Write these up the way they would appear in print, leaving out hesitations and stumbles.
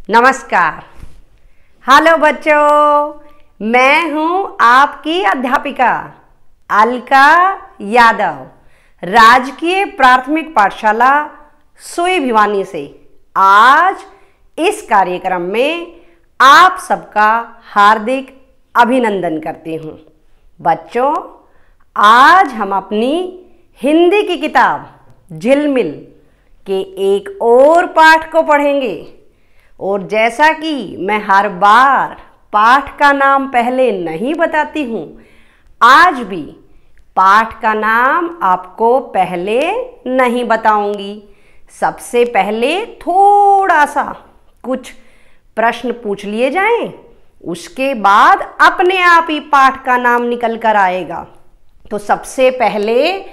नमस्कार। हेलो बच्चों, मैं हूँ आपकी अध्यापिका अलका यादव, राजकीय प्राथमिक पाठशाला सुई भिवानी से। आज इस कार्यक्रम में आप सबका हार्दिक अभिनंदन करती हूँ। बच्चों, आज हम अपनी हिंदी की किताब झिलमिल के एक और पाठ को पढ़ेंगे। और जैसा कि मैं हर बार पाठ का नाम पहले नहीं बताती हूँ, आज भी पाठ का नाम आपको पहले नहीं बताऊंगी। सबसे पहले थोड़ा सा कुछ प्रश्न पूछ लिए जाएं, उसके बाद अपने आप ही पाठ का नाम निकल कर आएगा। तो सबसे पहले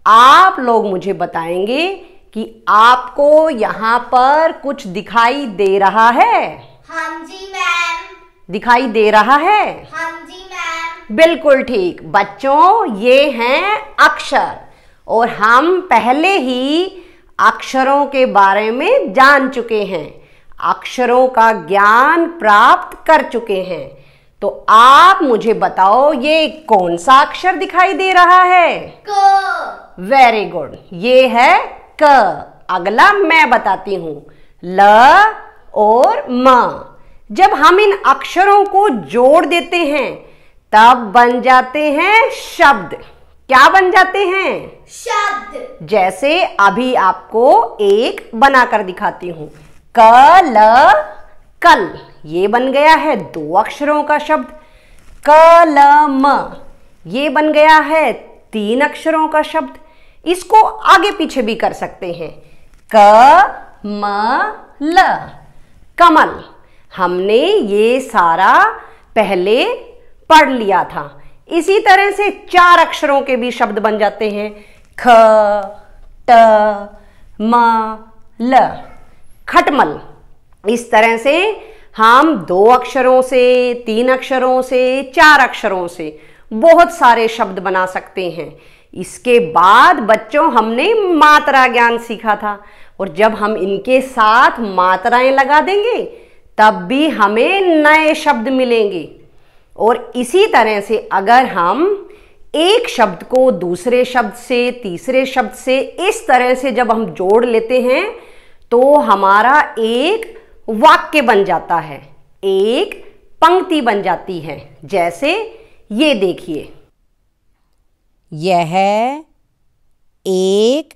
आप लोग मुझे बताएंगे कि आपको यहाँ पर कुछ दिखाई दे रहा है? हाँ जी मैम। दिखाई दे रहा है? हाँ जी मैम। बिल्कुल ठीक। बच्चों, ये हैं अक्षर और हम पहले ही अक्षरों के बारे में जान चुके हैं, अक्षरों का ज्ञान प्राप्त कर चुके हैं। तो आप मुझे बताओ, ये कौन सा अक्षर दिखाई दे रहा है? क। वेरी गुड, ये है क। अगला मैं बताती हूं, ल और म। जब हम इन अक्षरों को जोड़ देते हैं तब बन जाते हैं शब्द। क्या बन जाते हैं? शब्द। जैसे अभी आपको एक बनाकर दिखाती हूं, कल कल। ये बन गया है 2 अक्षरों का शब्द। कलम, ये बन गया है 3 अक्षरों का शब्द। इसको आगे पीछे भी कर सकते हैं। कमल, कमल। हमने ये सारा पहले पढ़ लिया था। इसी तरह से 4 अक्षरों के भी शब्द बन जाते हैं। ख, ट, म, ल, खटमल। इस तरह से हम 2 अक्षरों से, 3 अक्षरों से, 4 अक्षरों से बहुत सारे शब्द बना सकते हैं। इसके बाद बच्चों, हमने मात्रा ज्ञान सीखा था, और जब हम इनके साथ मात्राएं लगा देंगे तब भी हमें नए शब्द मिलेंगे। और इसी तरह से अगर हम एक शब्द को दूसरे शब्द से, तीसरे शब्द से, इस तरह से जब हम जोड़ लेते हैं तो हमारा एक वाक्य बन जाता है, एक पंक्ति बन जाती है। जैसे ये देखिए, यह एक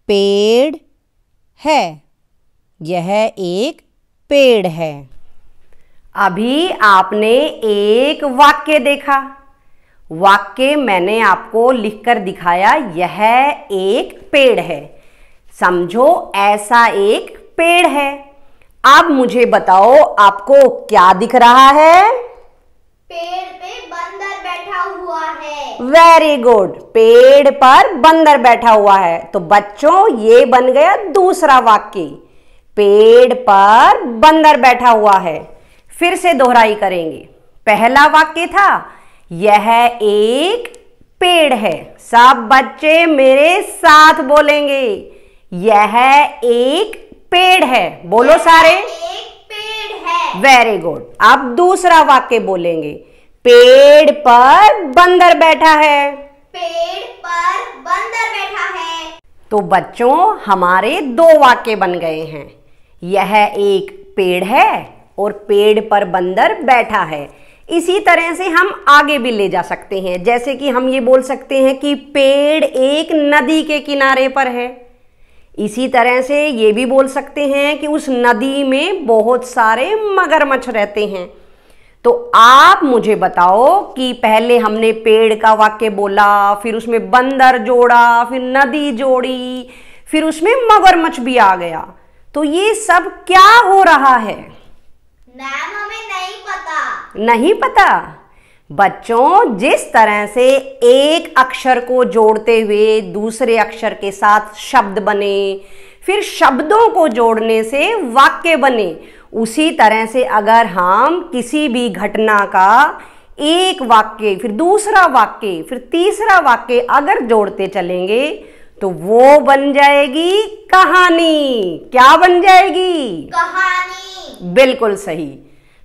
पेड़ है। यह एक पेड़ है। अभी आपने एक वाक्य देखा। वाक्य मैंने आपको लिखकर दिखाया, यह एक पेड़ है। समझो ऐसा एक पेड़ है। अब मुझे बताओ, आपको क्या दिख रहा है? पेड़ पे बंदर बैठा हुआ है। वेरी गुड, पेड़ पर बंदर बैठा हुआ है। तो बच्चों, ये बन गया दूसरा वाक्य, पेड़ पर बंदर बैठा हुआ है। फिर से दोहराई करेंगे। पहला वाक्य था, यह एक पेड़ है। सब बच्चे मेरे साथ बोलेंगे, यह एक पेड़ है। बोलो सारे, एक पेड़ है। Very good. अब दूसरा वाक्य बोलेंगे, पेड़ पर बंदर बैठा है। पेड़ पर बंदर बैठा है। तो बच्चों, हमारे 2 वाक्य बन गए हैं। यह एक पेड़ है और पेड़ पर बंदर बैठा है। इसी तरह से हम आगे भी ले जा सकते हैं। जैसे कि हम ये बोल सकते हैं कि पेड़ एक नदी के किनारे पर है। इसी तरह से ये भी बोल सकते हैं कि उस नदी में बहुत सारे मगरमच्छ रहते हैं। तो आप मुझे बताओ कि पहले हमने पेड़ का वाक्य बोला, फिर उसमें बंदर जोड़ा, फिर नदी जोड़ी, फिर उसमें मगरमच्छ भी आ गया। तो ये सब क्या हो रहा है? मैम, हमें नहीं पता। नहीं पता? बच्चों, जिस तरह से एक अक्षर को जोड़ते हुए दूसरे अक्षर के साथ शब्द बने, फिर शब्दों को जोड़ने से वाक्य बने, उसी तरह से अगर हम किसी भी घटना का एक वाक्य, फिर दूसरा वाक्य, फिर तीसरा वाक्य अगर जोड़ते चलेंगे तो वो बन जाएगी कहानी। क्या बन जाएगी? कहानी। बिल्कुल सही।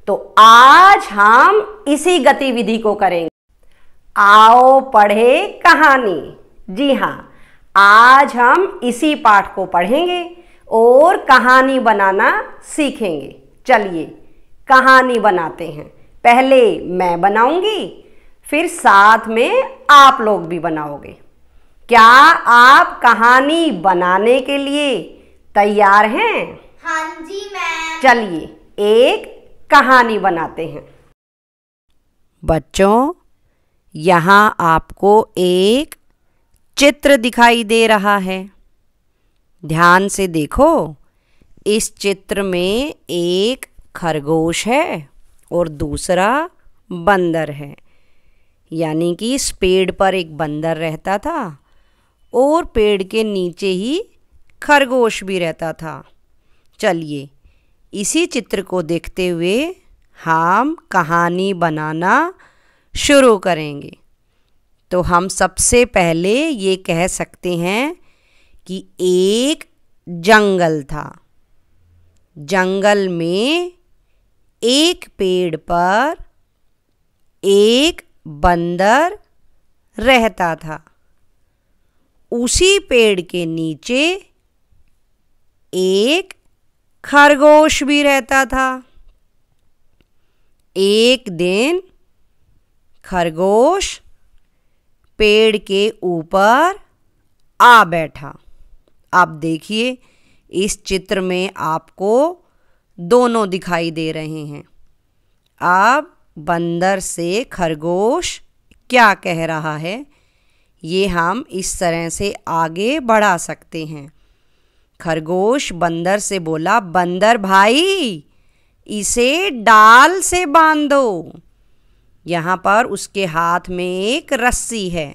तो आज हम इसी गतिविधि को करेंगे। आओ पढ़े कहानी। जी हाँ, आज हम इसी पाठ को पढ़ेंगे और कहानी बनाना सीखेंगे। चलिए कहानी बनाते हैं। पहले मैं बनाऊंगी, फिर साथ में आप लोग भी बनाओगे। क्या आप कहानी बनाने के लिए तैयार हैं? हाँ जी मैम। चलिए एक कहानी बनाते हैं। बच्चों, यहाँ आपको एक चित्र दिखाई दे रहा है। ध्यान से देखो। इस चित्र में एक खरगोश है और दूसरा बंदर है। यानी कि इस पेड़ पर एक बंदर रहता था और पेड़ के नीचे ही खरगोश भी रहता था। चलिए इसी चित्र को देखते हुए हम कहानी बनाना शुरू करेंगे। तो हम सबसे पहले ये कह सकते हैं कि एक जंगल था। जंगल में एक पेड़ पर एक बंदर रहता था। उसी पेड़ के नीचे एक खरगोश भी रहता था। एक दिन खरगोश पेड़ के ऊपर आ बैठा। आप देखिए इस चित्र में आपको दोनों दिखाई दे रहे हैं। अब बंदर से खरगोश क्या कह रहा है, ये हम इस तरह से आगे बढ़ा सकते हैं। खरगोश बंदर से बोला, बंदर भाई इसे डाल से बांध दो। यहाँ पर उसके हाथ में एक रस्सी है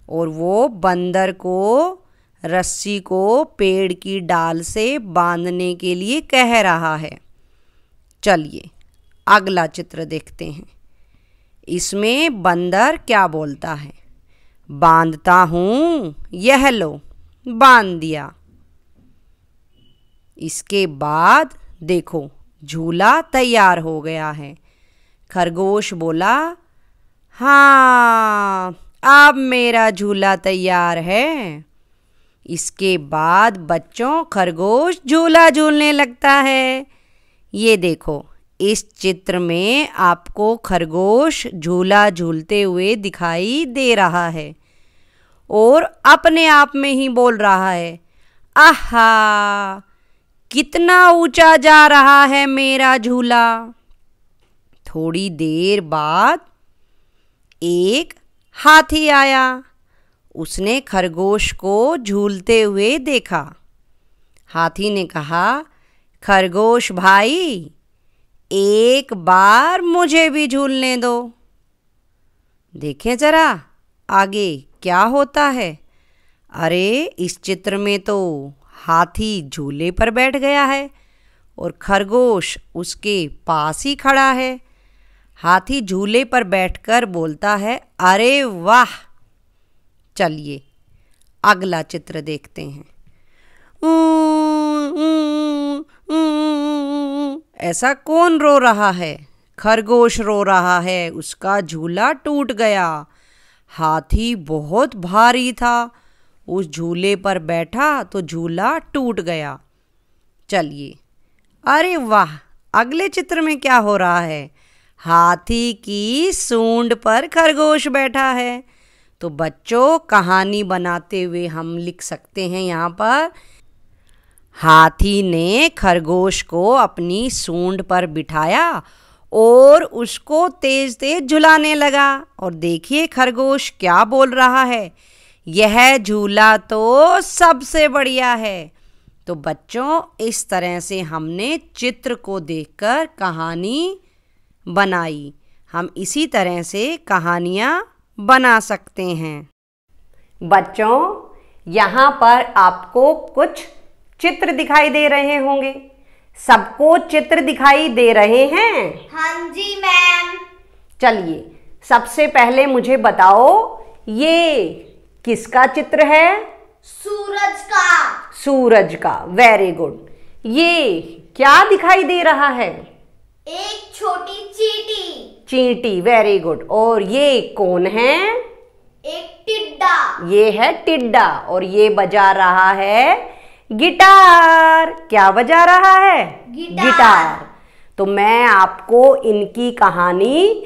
और वो बंदर को रस्सी को पेड़ की डाल से बांधने के लिए कह रहा है। चलिए अगला चित्र देखते हैं। इसमें बंदर क्या बोलता है, बांधता हूँ, यह लो, बांध दिया। इसके बाद देखो झूला तैयार हो गया है। खरगोश बोला, हाँ अब मेरा झूला तैयार है। इसके बाद बच्चों खरगोश झूला झूलने लगता है। ये देखो इस चित्र में आपको खरगोश झूला झूलते हुए दिखाई दे रहा है और अपने आप में ही बोल रहा है, आहा कितना ऊंचा जा रहा है मेरा झूला। थोड़ी देर बाद एक हाथी आया। उसने खरगोश को झूलते हुए देखा। हाथी ने कहा, खरगोश भाई एक बार मुझे भी झूलने दो। देखें जरा आगे क्या होता है। अरे इस चित्र में तो हाथी झूले पर बैठ गया है और खरगोश उसके पास ही खड़ा है। हाथी झूले पर बैठकर बोलता है, अरे वाह। चलिए अगला चित्र देखते हैं। ऐसा कौन रो रहा है? खरगोश रो रहा है, उसका झूला टूट गया। हाथी बहुत भारी था, उस झूले पर बैठा तो झूला टूट गया। चलिए अरे वाह, अगले चित्र में क्या हो रहा है? हाथी की सूंड पर खरगोश बैठा है। तो बच्चों कहानी बनाते हुए हम लिख सकते हैं यहाँ पर, हाथी ने खरगोश को अपनी सूंड पर बिठाया और उसको तेज तेज झुलाने लगा। और देखिए खरगोश क्या बोल रहा है, यह झूला तो सबसे बढ़िया है। तो बच्चों इस तरह से हमने चित्र को देखकर कहानी बनाई। हम इसी तरह से कहानियाँ बना सकते हैं। बच्चों यहाँ पर आपको कुछ चित्र दिखाई दे रहे होंगे। सबको चित्र दिखाई दे रहे हैं? हाँ जी मैम। चलिए सबसे पहले मुझे बताओ ये किसका चित्र है? सूरज का। सूरज का, वेरी गुड। ये क्या दिखाई दे रहा है? एक छोटी चींटी। चींटी, वेरी गुड। और ये कौन है? एक टिड्डा। ये है टिड्डा और ये बजा रहा है गिटार। क्या बजा रहा है? गिटार। तो मैं आपको इनकी कहानी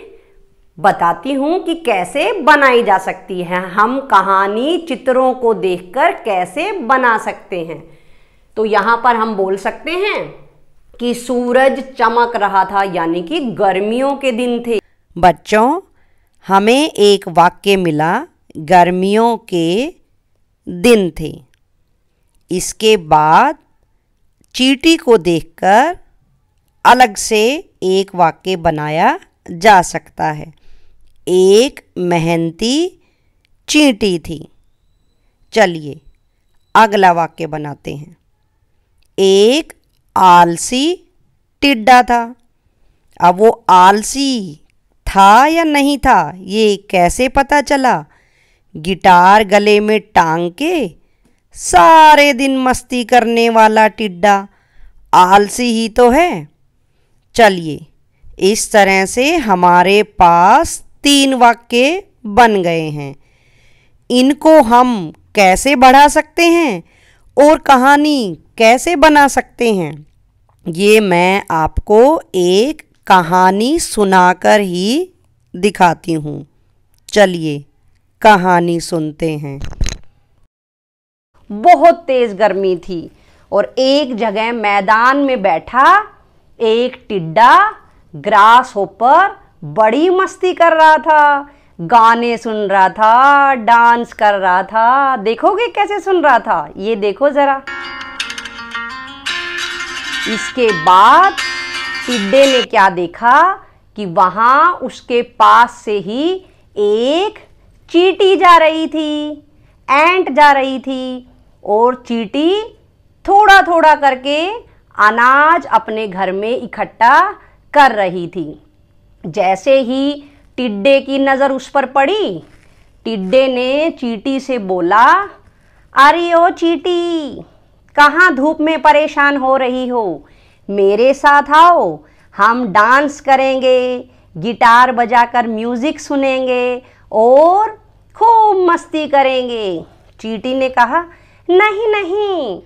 बताती हूं कि कैसे बनाई जा सकती है। हम कहानी चित्रों को देखकर कैसे बना सकते हैं। तो यहां पर हम बोल सकते हैं कि सूरज चमक रहा था, यानी कि गर्मियों के दिन थे। बच्चों, हमें एक वाक्य मिला, गर्मियों के दिन थे। इसके बाद चींटी को देखकर अलग से एक वाक्य बनाया जा सकता है। एक मेहनती चींटी थी। चलिए अगला वाक्य बनाते हैं। एक आलसी टिड्डा था। अब वो आलसी था या नहीं था, ये कैसे पता चला? गिटार गले में टांग के सारे दिन मस्ती करने वाला टिड्डा आलसी ही तो है। चलिए, इस तरह से हमारे पास 3 वाक्य बन गए हैं। इनको हम कैसे बढ़ा सकते हैं और कहानी कैसे बना सकते हैं, ये मैं आपको एक कहानी सुनाकर ही दिखाती हूँ। चलिए कहानी सुनते हैं। बहुत तेज गर्मी थी और एक जगह मैदान में बैठा एक टिड्डा ग्रास होपर बड़ी मस्ती कर रहा था, गाने सुन रहा था, डांस कर रहा था। देखोगे कैसे सुन रहा था? ये देखो जरा। इसके बाद टिड्डे ने क्या देखा कि वहां उसके पास से ही एक चींटी जा रही थी, एंट जा रही थी। और चींटी थोड़ा थोड़ा करके अनाज अपने घर में इकट्ठा कर रही थी। जैसे ही टिड्डे की नज़र उस पर पड़ी, टिड्डे ने चींटी से बोला, अरे ओ चींटी, कहाँ धूप में परेशान हो रही हो? मेरे साथ आओ, हम डांस करेंगे, गिटार बजाकर म्यूजिक सुनेंगे और खूब मस्ती करेंगे। चींटी ने कहा, नहीं नहीं,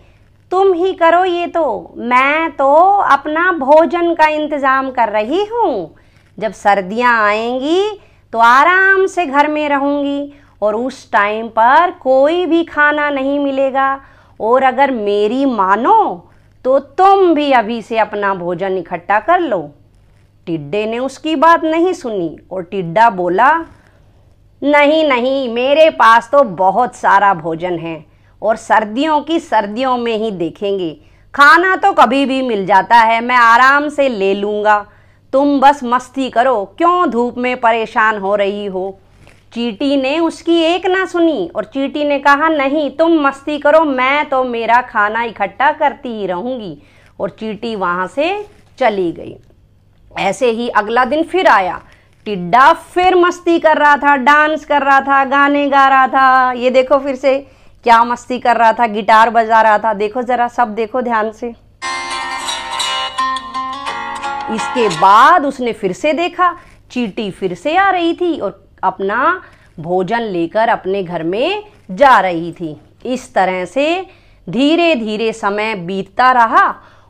तुम ही करो ये तो, मैं तो अपना भोजन का इंतज़ाम कर रही हूँ। जब सर्दियाँ आएंगी तो आराम से घर में रहूँगी और उस टाइम पर कोई भी खाना नहीं मिलेगा। और अगर मेरी मानो तो तुम भी अभी से अपना भोजन इकट्ठा कर लो। टिड्डे ने उसकी बात नहीं सुनी और टिड्डा बोला, नहीं नहीं, मेरे पास तो बहुत सारा भोजन है और सर्दियों की सर्दियों में ही देखेंगे। खाना तो कभी भी मिल जाता है, मैं आराम से ले लूँगा। तुम बस मस्ती करो, क्यों धूप में परेशान हो रही हो? चींटी ने उसकी एक ना सुनी और चींटी ने कहा, नहीं, तुम मस्ती करो, मैं तो मेरा खाना इकट्ठा करती ही रहूँगी। और चींटी वहाँ से चली गई। ऐसे ही अगला दिन फिर आया। टिड्डा फिर मस्ती कर रहा था, डांस कर रहा था, गाने गा रहा था। ये देखो फिर से क्या मस्ती कर रहा था, गिटार बजा रहा था। देखो जरा, सब देखो ध्यान से। इसके बाद उसने फिर से देखा, चींटी फिर से आ रही थी और अपना भोजन लेकर अपने घर में जा रही थी। इस तरह से धीरे धीरे समय बीतता रहा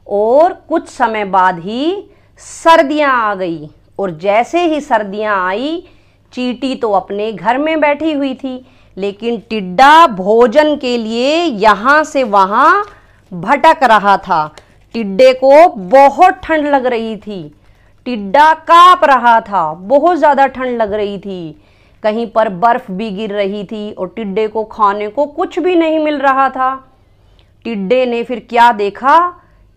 और कुछ समय बाद ही सर्दियाँ आ गई। और जैसे ही सर्दियाँ आई, चींटी तो अपने घर में बैठी हुई थी, लेकिन टिड्डा भोजन के लिए यहाँ से वहाँ भटक रहा था। टिड्डे को बहुत ठंड लग रही थी, टिड्डा काँप रहा था, बहुत ज़्यादा ठंड लग रही थी। कहीं पर बर्फ भी गिर रही थी और टिड्डे को खाने को कुछ भी नहीं मिल रहा था। टिड्डे ने फिर क्या देखा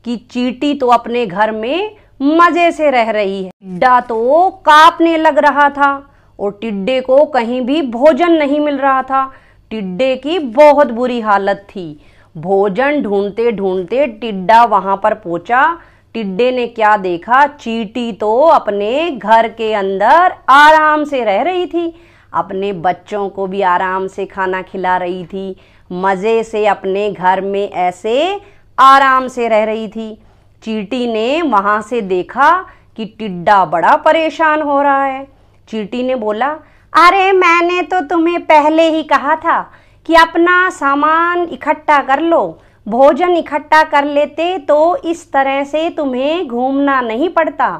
कि चींटी तो अपने घर में मज़े से रह रही है। टिड्डा तो काँपने लग रहा था और टिड्डे को कहीं भी भोजन नहीं मिल रहा था। टिड्डे की बहुत बुरी हालत थी। भोजन ढूंढते ढूंढते टिड्डा वहां पर पहुंचा। टिड्डे ने क्या देखा, चींटी तो अपने घर के अंदर आराम से रह रही थी, अपने बच्चों को भी आराम से खाना खिला रही थी, मज़े से अपने घर में ऐसे आराम से रह रही थी। चींटी ने वहां से देखा कि टिड्डा बड़ा परेशान हो रहा है। चींटी ने बोला, अरे मैंने तो तुम्हें पहले ही कहा था कि अपना सामान इकट्ठा कर लो, भोजन इकट्ठा कर लेते तो इस तरह से तुम्हें घूमना नहीं पड़ता।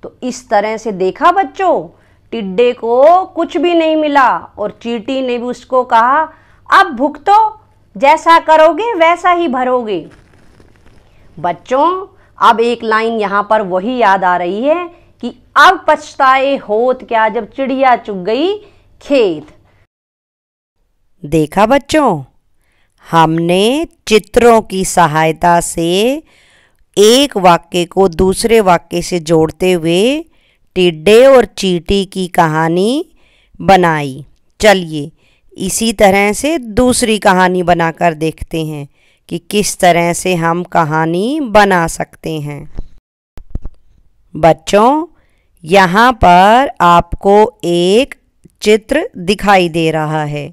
तो इस तरह से देखा बच्चों, टिड्डे को कुछ भी नहीं मिला और चींटी ने भी उसको कहा, अब भुगतो, जैसा करोगे वैसा ही भरोगे। बच्चों, अब एक लाइन यहाँ पर वही याद आ रही है कि अब पछताए होत क्या जब चिड़िया चुग गई खेत। देखा बच्चों, हमने चित्रों की सहायता से एक वाक्य को दूसरे वाक्य से जोड़ते हुए टिड्डे और चींटी की कहानी बनाई। चलिए इसी तरह से दूसरी कहानी बनाकर देखते हैं कि किस तरह से हम कहानी बना सकते हैं। बच्चों, यहाँ पर आपको एक चित्र दिखाई दे रहा है।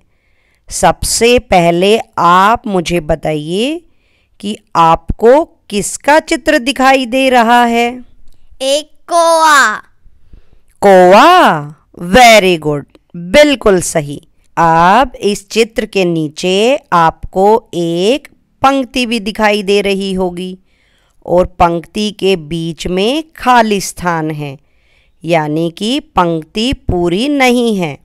सबसे पहले आप मुझे बताइए कि आपको किसका चित्र दिखाई दे रहा है? एक कौवा। कौवा, वेरी गुड, बिल्कुल सही। अब इस चित्र के नीचे आपको एक पंक्ति भी दिखाई दे रही होगी और पंक्ति के बीच में खाली स्थान है, यानी कि पंक्ति पूरी नहीं है।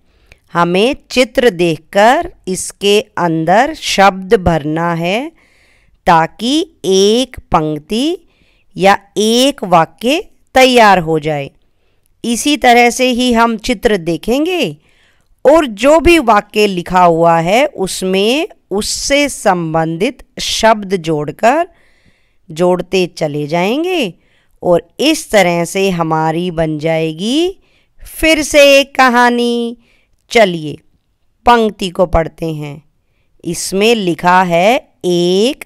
हमें चित्र देखकर इसके अंदर शब्द भरना है ताकि एक पंक्ति या एक वाक्य तैयार हो जाए। इसी तरह से ही हम चित्र देखेंगे और जो भी वाक्य लिखा हुआ है उसमें उससे संबंधित शब्द जोड़ते चले जाएंगे और इस तरह से हमारी बन जाएगी फिर से एक कहानी। चलिए पंक्ति को पढ़ते हैं। इसमें लिखा है एक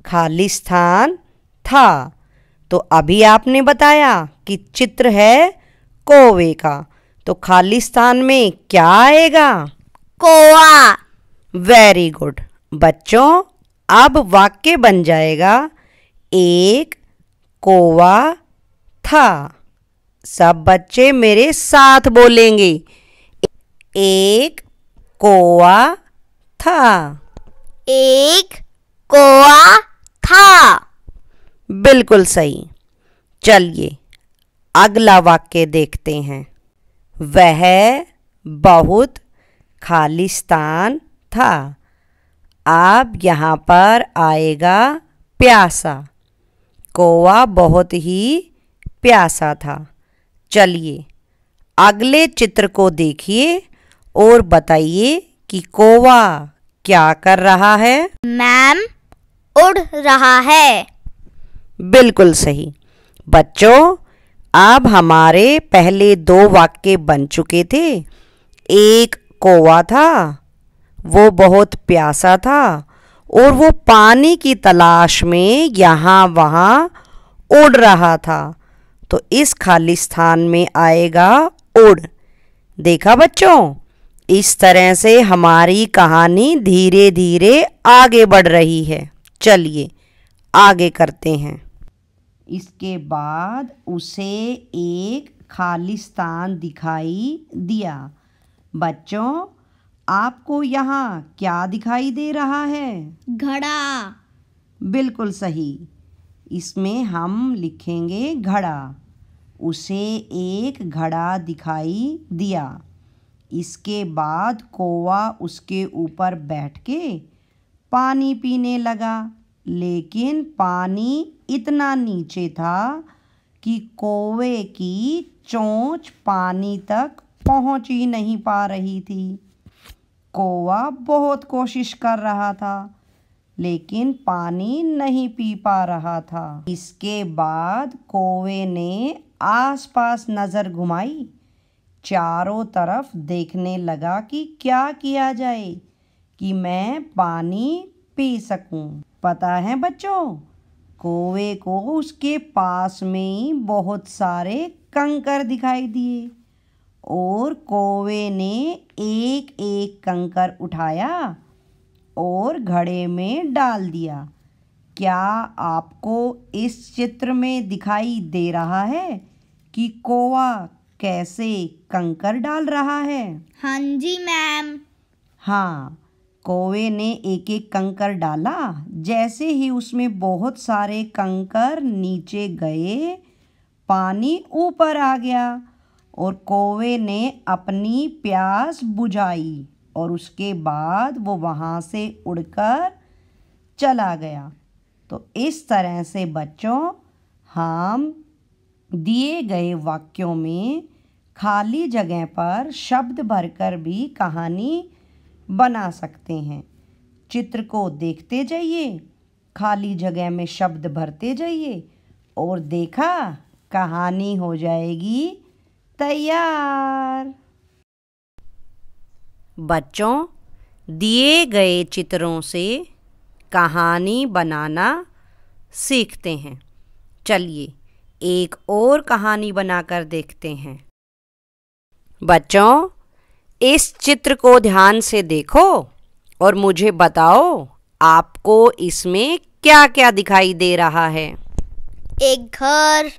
खाली स्थान था। तो अभी आपने बताया कि चित्र है कौवे का, तो खाली स्थान में क्या आएगा? कौवा। वेरी गुड बच्चों, अब वाक्य बन जाएगा एक कौवा था। सब बच्चे मेरे साथ बोलेंगे, एक कौवा था। एक कौवा था। बिल्कुल सही। चलिए अगला वाक्य देखते हैं। वह बहुत खालिस्तान था। अब यहाँ पर आएगा प्यासा। कौवा बहुत ही प्यासा था। चलिए अगले चित्र को देखिए और बताइए कि कौवा क्या कर रहा है? मैम, उड़ रहा है। बिल्कुल सही। बच्चों, अब हमारे पहले दो वाक्य बन चुके थे। एक कौवा था, वो बहुत प्यासा था और वो पानी की तलाश में यहाँ वहाँ उड़ रहा था। तो इस खाली स्थान में आएगा उड़। देखा बच्चों, इस तरह से हमारी कहानी धीरे धीरे आगे बढ़ रही है। चलिए आगे करते हैं। इसके बाद उसे एक खाली स्थान दिखाई दिया। बच्चों, आपको यहाँ क्या दिखाई दे रहा है? घड़ा। बिल्कुल सही। इसमें हम लिखेंगे घड़ा। उसे एक घड़ा दिखाई दिया। इसके बाद कौवा उसके ऊपर बैठ के पानी पीने लगा, लेकिन पानी इतना नीचे था कि कौवे की चोंच पानी तक पहुंच ही नहीं पा रही थी। कौवा बहुत कोशिश कर रहा था, लेकिन पानी नहीं पी पा रहा था। इसके बाद कौवे ने आसपास नज़र घुमाई, चारों तरफ देखने लगा कि क्या किया जाए कि मैं पानी पी सकूं। पता है बच्चों, कौवे को उसके पास में ही बहुत सारे कंकर दिखाई दिए और कौवे ने एक एक कंकर उठाया और घड़े में डाल दिया। क्या आपको इस चित्र में दिखाई दे रहा है कि कौवा कैसे कंकर डाल रहा है? हाँ जी मैम। हाँ, कौवे ने एक एक कंकर डाला। जैसे ही उसमें बहुत सारे कंकर नीचे गए, पानी ऊपर आ गया और कौवे ने अपनी प्यास बुझाई और उसके बाद वो वहाँ से उड़कर चला गया। तो इस तरह से बच्चों, हम दिए गए वाक्यों में खाली जगह पर शब्द भरकर भी कहानी बना सकते हैं। चित्र को देखते जाइए, खाली जगह में शब्द भरते जाइए और देखा, कहानी हो जाएगी तैयार। बच्चों, दिए गए चित्रों से कहानी बनाना सीखते हैं। चलिए एक और कहानी बनाकर देखते हैं। बच्चों, इस चित्र को ध्यान से देखो और मुझे बताओ, आपको इसमें क्या क्या दिखाई दे रहा है? एक घर,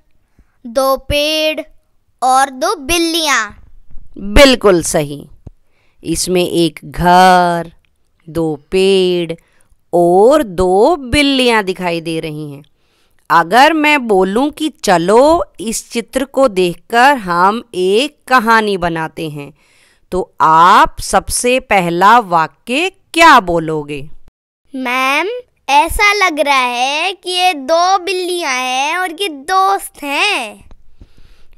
2 पेड़ और 2 बिल्लियाँ। बिल्कुल सही। इसमें एक घर, 2 पेड़ और 2 बिल्लियाँ दिखाई दे रही हैं। अगर मैं बोलूं कि चलो इस चित्र को देखकर हम एक कहानी बनाते हैं, तो आप सबसे पहला वाक्य क्या बोलोगे? मैम, ऐसा लग रहा है कि ये 2 बिल्लियाँ हैं और ये दोस्त हैं।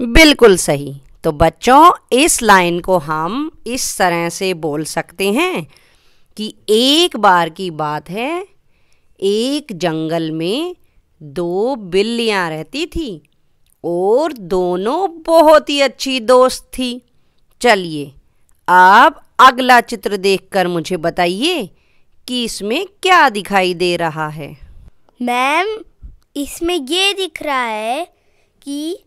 बिल्कुल सही। तो बच्चों, इस लाइन को हम इस तरह से बोल सकते हैं कि एक बार की बात है, एक जंगल में 2 बिल्लियाँ रहती थी और दोनों बहुत ही अच्छी दोस्त थी। चलिए अब अगला चित्र देखकर मुझे बताइए कि इसमें क्या दिखाई दे रहा है? मैम, इसमें ये दिख रहा है कि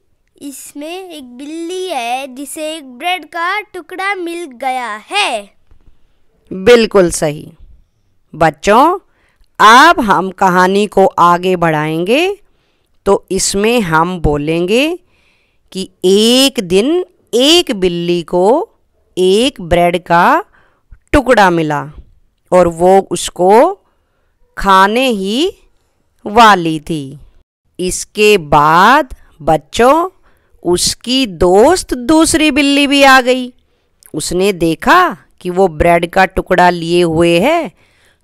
इसमें एक बिल्ली है जिसे एक ब्रेड का टुकड़ा मिल गया है। बिल्कुल सही। बच्चों, अब हम कहानी को आगे बढ़ाएंगे तो इसमें हम बोलेंगे कि एक दिन एक बिल्ली को एक ब्रेड का टुकड़ा मिला और वो उसको खाने ही वाली थी। इसके बाद बच्चों, उसकी दोस्त दूसरी बिल्ली भी आ गई। उसने देखा कि वो ब्रेड का टुकड़ा लिए हुए है,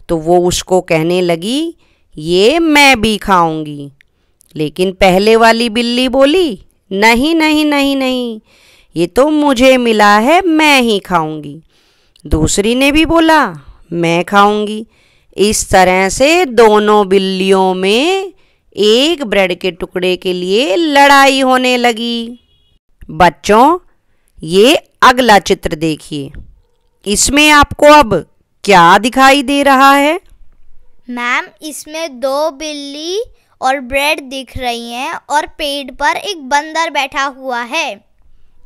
तो वो उसको कहने लगी, ये मैं भी खाऊंगी। लेकिन पहले वाली बिल्ली बोली, नहीं नहीं नहीं नहीं, ये तो मुझे मिला है, मैं ही खाऊंगी। दूसरी ने भी बोला, मैं खाऊंगी। इस तरह से दोनों बिल्लियों में एक ब्रेड के टुकड़े के लिए लड़ाई होने लगी। बच्चों, ये अगला चित्र देखिए। इसमें आपको अब क्या दिखाई दे रहा है? मैम, इसमें 2 बिल्ली और ब्रेड दिख रही हैं और पेड़ पर एक बंदर बैठा हुआ है।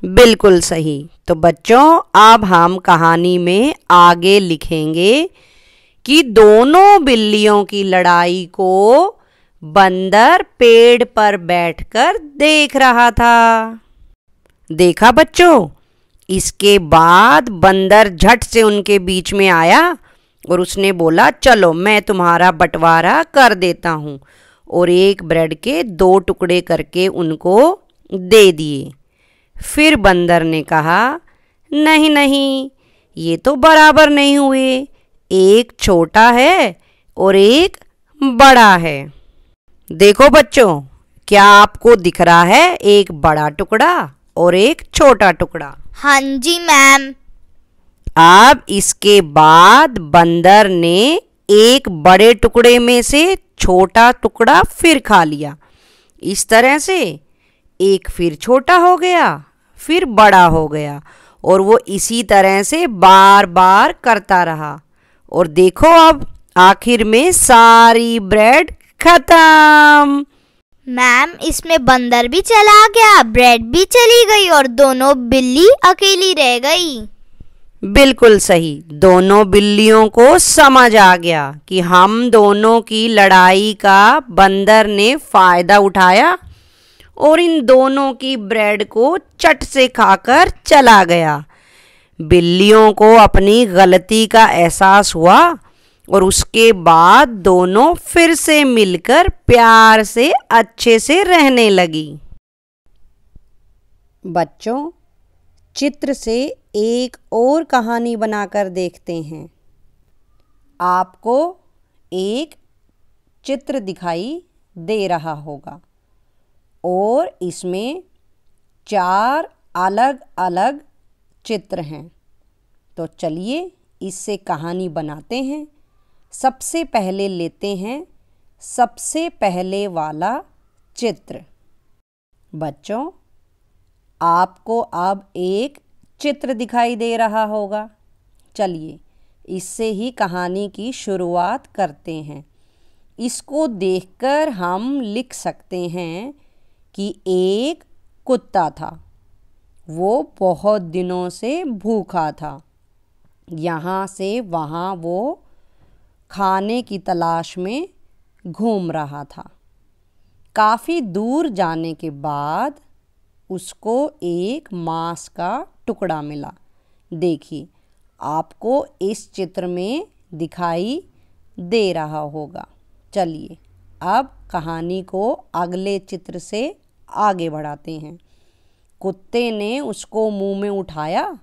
बिल्कुल सही। तो बच्चों, अब हम कहानी में आगे लिखेंगे कि दोनों बिल्लियों की लड़ाई को बंदर पेड़ पर बैठकर देख रहा था। देखा बच्चों? इसके बाद बंदर झट से उनके बीच में आया और उसने बोला, चलो मैं तुम्हारा बंटवारा कर देता हूँ, और एक ब्रेड के 2 टुकड़े करके उनको दे दिए। फिर बंदर ने कहा, नहीं नहीं, ये तो बराबर नहीं हुए, एक छोटा है और एक बड़ा है। देखो बच्चों, क्या आपको दिख रहा है एक बड़ा टुकड़ा और एक छोटा टुकड़ा? हाँ जी मैम। अब इसके बाद बंदर ने एक बड़े टुकड़े में से छोटा टुकड़ा फिर खा लिया। इस तरह से एक फिर छोटा हो गया, फिर बड़ा हो गया, और वो इसी तरह से बार बार करता रहा। और देखो, अब आखिर में सारी ब्रेड खत्म। मैम, इसमें बंदर भी चला गया, ब्रेड भी चली गई और दोनों बिल्ली अकेली रह गई। बिल्कुल सही। दोनों बिल्लियों को समझ आ गया कि हम दोनों की लड़ाई का बंदर ने फायदा उठाया और इन दोनों की ब्रेड को चट से खाकर चला गया। बिल्लियों को अपनी गलती का एहसास हुआ और उसके बाद दोनों फिर से मिलकर प्यार से अच्छे से रहने लगी। बच्चों, चित्र से एक और कहानी बनाकर देखते हैं। आपको एक चित्र दिखाई दे रहा होगा और इसमें 4 अलग अलग चित्र हैं। तो चलिए इससे कहानी बनाते हैं। सबसे पहले लेते हैं सबसे पहले वाला चित्र। बच्चों, आपको अब एक चित्र दिखाई दे रहा होगा। चलिए इससे ही कहानी की शुरुआत करते हैं। इसको देखकर हम लिख सकते हैं कि एक कुत्ता था। वो बहुत दिनों से भूखा था। यहाँ से वहाँ वो खाने की तलाश में घूम रहा था। काफ़ी दूर जाने के बाद उसको एक मांस का टुकड़ा मिला। देखिए, आपको इस चित्र में दिखाई दे रहा होगा। चलिए अब कहानी को अगले चित्र से आगे बढ़ाते हैं। कुत्ते ने उसको मुंह में उठाया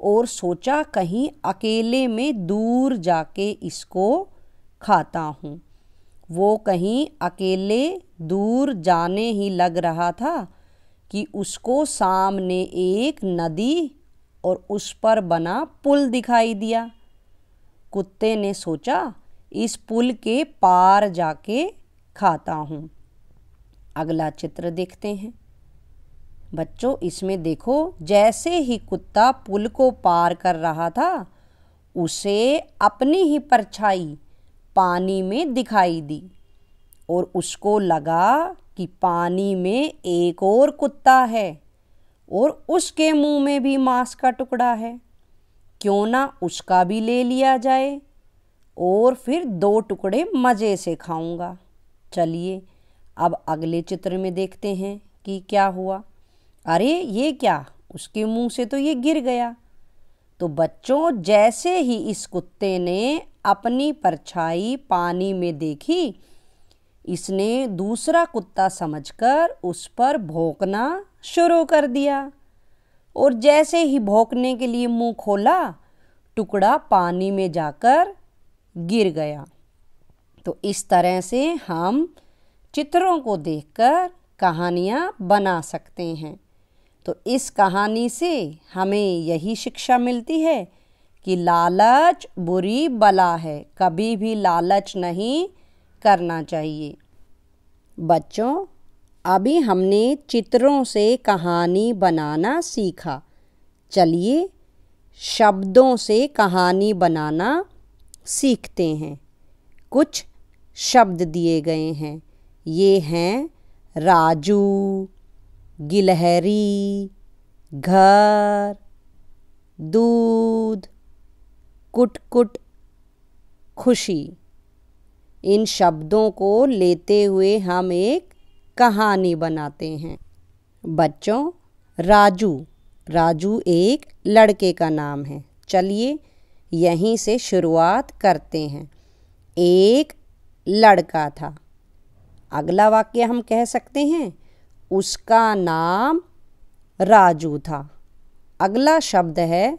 और सोचा कहीं अकेले में दूर जाके इसको खाता हूँ। वो कहीं अकेले दूर जाने ही लग रहा था कि उसको सामने एक नदी और उस पर बना पुल दिखाई दिया। कुत्ते ने सोचा इस पुल के पार जाके खाता हूँ। अगला चित्र देखते हैं। बच्चों, इसमें देखो, जैसे ही कुत्ता पुल को पार कर रहा था उसे अपनी ही परछाई पानी में दिखाई दी और उसको लगा कि पानी में एक और कुत्ता है और उसके मुंह में भी मांस का टुकड़ा है। क्यों ना उसका भी ले लिया जाए और फिर 2 टुकड़े मज़े से खाऊंगा। चलिए अब अगले चित्र में देखते हैं कि क्या हुआ। अरे ये क्या, उसके मुंह से तो ये गिर गया। तो बच्चों, जैसे ही इस कुत्ते ने अपनी परछाई पानी में देखी, इसने दूसरा कुत्ता समझकर उस पर भौंकना शुरू कर दिया और जैसे ही भौंकने के लिए मुंह खोला, टुकड़ा पानी में जाकर गिर गया। तो इस तरह से हम चित्रों को देखकर कहानियाँ बना सकते हैं। तो इस कहानी से हमें यही शिक्षा मिलती है कि लालच बुरी बला है। कभी भी लालच नहीं करना चाहिए। बच्चों, अभी हमने चित्रों से कहानी बनाना सीखा। चलिए शब्दों से कहानी बनाना सीखते हैं। कुछ शब्द दिए गए हैं। ये हैं राजू, गिलहरी, घर, दूध, कुट-कुट, खुशी। इन शब्दों को लेते हुए हम एक कहानी बनाते हैं। बच्चों, राजू एक लड़के का नाम है। चलिए यहीं से शुरुआत करते हैं। एक लड़का था। अगला वाक्य हम कह सकते हैं उसका नाम राजू था। अगला शब्द है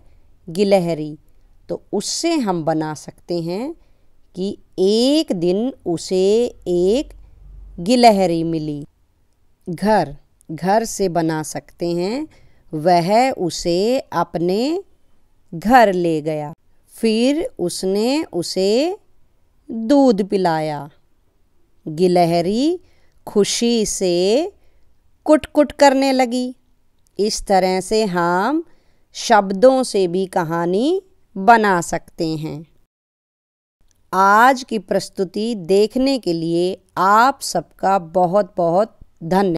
गिलहरी। तो उससे हम बना सकते हैं कि एक दिन उसे एक गिलहरी मिली। घर से बना सकते हैं वह उसे अपने घर ले गया। फिर उसने उसे दूध पिलाया। गिलहरी खुशी से कुट-कुट करने लगी। इस तरह से हम शब्दों से भी कहानी बना सकते हैं। आज की प्रस्तुति देखने के लिए आप सबका बहुत बहुत धन्यवाद।